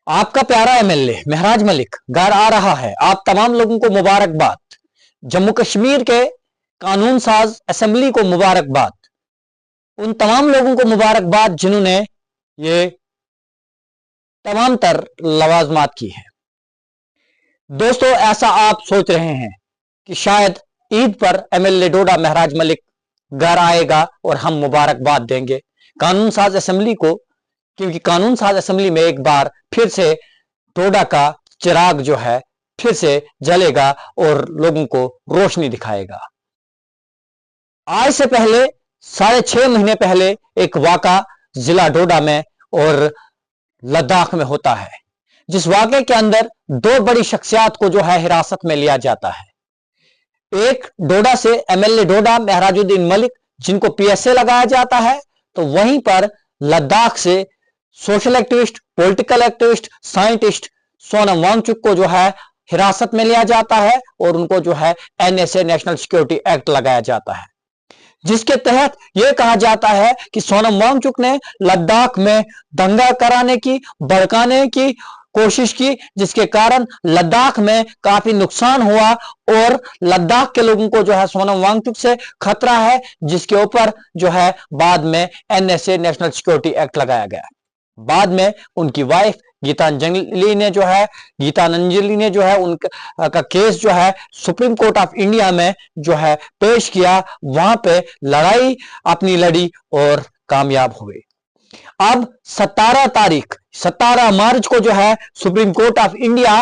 आपका प्यारा एमएलए महराज मलिक घर आ रहा है। आप तमाम लोगों को मुबारकबाद। जम्मू कश्मीर के कानून साज असेंबली को मुबारकबाद। उन तमाम लोगों को मुबारकबाद जिन्होंने ये तमाम तर लवाजमात की है। दोस्तों, ऐसा आप सोच रहे हैं कि शायद ईद पर एमएलए डोडा महराज मलिक घर आएगा और हम मुबारकबाद देंगे कानून साज असेंबली को, क्योंकि कानून साज असेंबली में एक बार फिर से डोडा का चिराग जो है फिर से जलेगा और लोगों को रोशनी दिखाएगा। आज से पहले 6.5 महीने पहले एक वाका जिला डोडा में और लद्दाख में होता है, जिस वाकये के अंदर दो बड़ी शख्सियात को जो है हिरासत में लिया जाता है। एक डोडा से एमएलए डोडा महराजुद्दीन मलिक जिनको पीएसए लगाया जाता है, तो वहीं पर लद्दाख से social activist, political activist, scientist Sonam Wangchuk को जो है हिरासत में लिया जाता है और उनको जो है एनएसए नेशनल सिक्योरिटी एक्ट लगाया जाता है, जिसके तहत यह कहा जाता है कि सोनम वांगचुक ने लद्दाख में दंगा कराने की, भड़काने की कोशिश की, जिसके कारण लद्दाख में काफी नुकसान हुआ और लद्दाख के लोगों को जो है सोनम वांगचुक से खतरा है, जिसके ऊपर जो है बाद में एनएसए नेशनल सिक्योरिटी एक्ट लगाया गया। बाद में उनकी वाइफ गीतांजलि ने जो है उनका केस जो है सुप्रीम कोर्ट ऑफ इंडिया में जो है पेश किया। वहां पे लड़ाई अपनी लड़ी और कामयाब हुए। अब 17 मार्च को जो है Supreme Court of India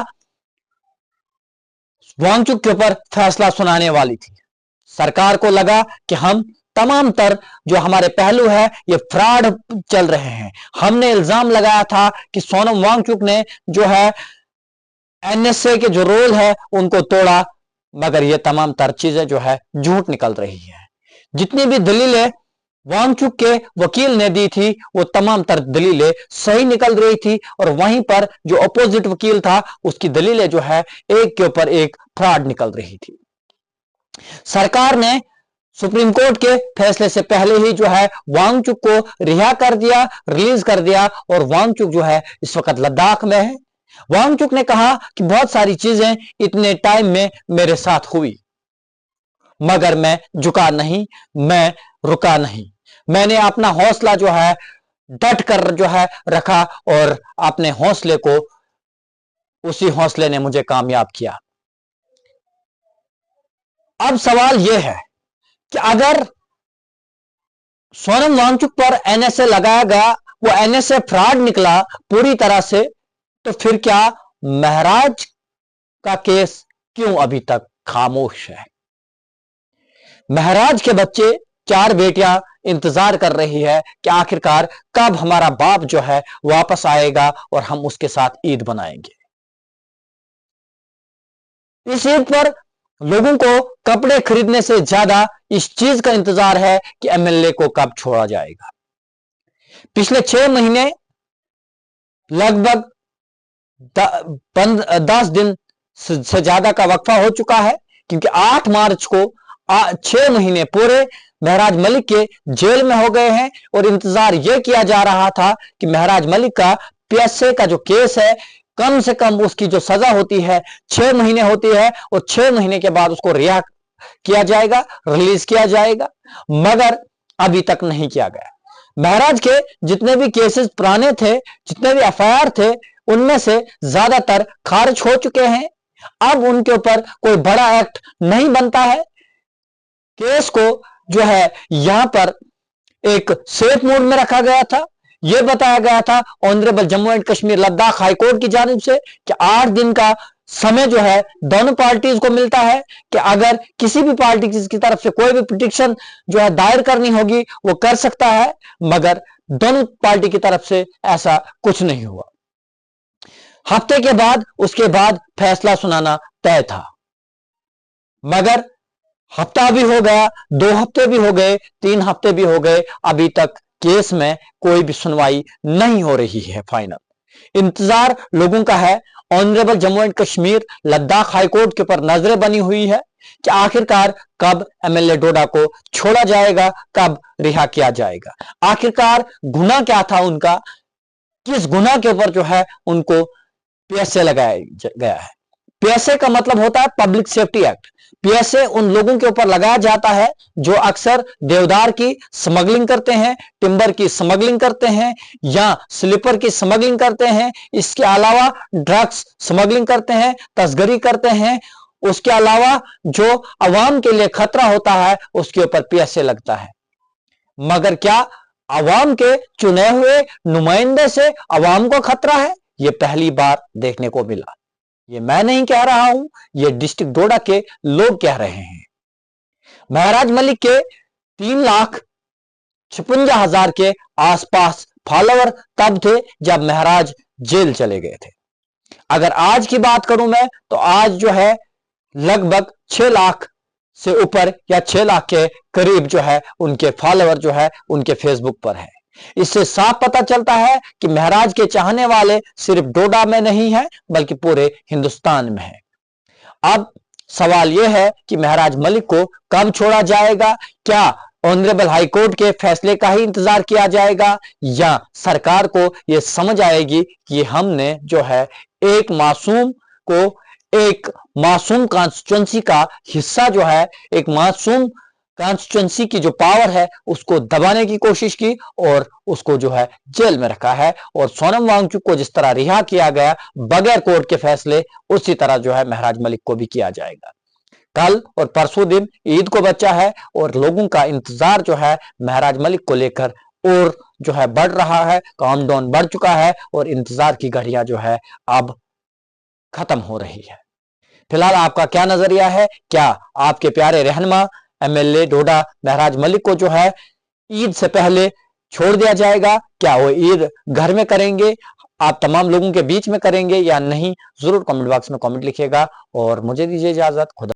Wangchuk के ऊपर फैसला सुनाने वाली थी। सरकार को लगा कि हम तमाम तर जो हमारे पहलू है ये फ्रॉड चल रहे हैं। हमने इल्जाम लगाया था कि सोनम वांगचुक ने जो है एनएसए के जो रोल है उनको तोड़ा, मगर ये तमाम तर चीजें जो है झूठ निकल रही है। जितनी भी दलीलें वांगचुक के वकील ने दी थी वो तमाम तर दलीलें सही निकल रही थी, और वहीं पर जो अपोजिट वकील था उसकी दलीलें जो है एक के ऊपर एक फ्रॉड निकल रही थी। सरकार ने सुप्रीम कोर्ट के फैसले से पहले ही जो है वांगचुक को रिहा कर दिया, रिलीज कर दिया, और वांगचुक जो है इस वक्त लद्दाख में है। वांगचुक ने कहा कि बहुत सारी चीजें इतने टाइम में मेरे साथ हुई, मगर मैं झुका नहीं, मैं रुका नहीं। मैंने अपना हौसला जो है डट कर जो है रखा और अपने हौसले को, उसी हौसले ने मुझे कामयाब किया। अब सवाल यह है कि अगर सोनम वांगचुक पर एनएसए लगाया गया, वो एनएसए फ्रॉड निकला पूरी तरह से, तो फिर क्या महराज का केस क्यों अभी तक खामोश है? महराज के बच्चे 4 बेटियां इंतजार कर रही है कि आखिरकार कब हमारा बाप जो है वापस आएगा और हम उसके साथ ईद बनाएंगे। इस ईद पर लोगों को कपड़े खरीदने से ज्यादा इस चीज का इंतजार है कि एमएलए को कब छोड़ा जाएगा। पिछले 6 महीने लगभग 10 दिन से ज्यादा का वक्फा हो चुका है, क्योंकि 8 मार्च को 6 महीने पूरे महराज मलिक के जेल में हो गए हैं और इंतजार यह किया जा रहा था कि महराज मलिक का पीएसए का जो केस है, कम से कम उसकी जो सजा होती है 6 महीने होती है, और 6 महीने के बाद उसको रिहा किया जाएगा, रिलीज किया जाएगा, मगर अभी तक नहीं किया गया। महराज के जितने भी केसेस पुराने थे, जितने भी एफआईआर थे, उनमें से ज्यादातर खारिज हो चुके हैं। अब उनके ऊपर कोई बड़ा एक्ट नहीं बनता है। केस को जो है यहां पर एक सेफ मोड में रखा गया था। यह बताया गया था honourable Jammu and Kashmir Ladakh high court की जानिब से कि 8 दिन का समय जो है दोनों पार्टीज को मिलता है कि अगर किसी भी पार्टी की तरफ से कोई भी पिटीशन जो है दायर करनी होगी वो कर सकता है, मगर दोनों पार्टी की तरफ से ऐसा कुछ नहीं हुआ। हफ्ते के बाद उसके बाद फैसला सुनाना तय था, मगर हफ्ता भी हो गया, 2 हफ्ते भी हो गए, 3 हफ्ते भी हो गए, अभी तक केस में कोई भी सुनवाई नहीं हो रही है। फाइनल इंतजार लोगों का है। Honourable Jammu and Kashmir Ladakh high court के ऊपर नजरें बनी हुई है कि आखिरकार कब एमएलए डोडा को छोड़ा जाएगा, कब रिहा किया जाएगा। आखिरकार गुनाह क्या था उनका किस गुनाह के ऊपर जो है उनको पीएसए लगाया गया है। पीएसए का मतलब होता है पब्लिक सेफ्टी एक्ट। पीएसए उन लोगों के ऊपर लगाया जाता है जो अक्सर देवदार की स्मगलिंग करते हैं, टिम्बर की स्मगलिंग करते हैं या स्लीपर की स्मगलिंग करते हैं। इसके अलावा ड्रग्स स्मगलिंग करते हैं, तस्करी करते हैं। उसके अलावा जो अवाम के लिए खतरा होता है उसके ऊपर पीएसए लगता है। मगर क्या अवाम के चुने हुए नुमाइंदे से अवाम को खतरा है? यह पहली बार देखने को मिला। ये मैं नहीं कह रहा हूं, ये डिस्ट्रिक्ट डोडा के लोग कह रहे हैं। महराज मलिक के 3,56,000 के आसपास फॉलोवर तब थे जब महराज जेल चले गए थे। अगर आज की बात करूं मैं तो आज जो है लगभग 6 लाख से ऊपर या 6 लाख के करीब जो है उनके फॉलोवर जो है उनके फेसबुक पर है। इससे साफ पता चलता है कि महराज के चाहने वाले सिर्फ डोडा में नहीं है बल्कि पूरे हिंदुस्तान में है। अब सवाल यह है कि महराज मलिक को कब छोड़ा जाएगा? क्या ऑनरेबल हाई कोर्ट के फैसले का ही इंतजार किया जाएगा या सरकार को यह समझ आएगी कि हमने जो है एक मासूम को, एक मासूम कॉन्स्टिट्यूंसी का हिस्सा जो है, एक मासूम कॉन्स्टिट्यूंसी की जो पावर है उसको दबाने की कोशिश की और उसको जो है जेल में रखा है। और सोनम वांगचुक को जिस तरह रिहा किया गया बगैर कोर्ट के फैसले, उसी तरह जो है महराज मलिक को भी किया जाएगा। कल और परसों दिन ईद को बचा है और लोगों का इंतजार जो है महराज मलिक को लेकर और जो है बढ़ रहा है, काउंटडाउन बढ़ चुका है और इंतजार की घड़ियां जो है अब खत्म हो रही है। फिलहाल आपका क्या नजरिया है? क्या आपके प्यारे रहनुमा एमएलए डोडा महराज मलिक को जो है ईद से पहले छोड़ दिया जाएगा? क्या वो ईद घर में करेंगे, आप तमाम लोगों के बीच में करेंगे या नहीं? जरूर कमेंट बॉक्स में कमेंट लिखिएगा और मुझे दीजिए इजाजत। खुदा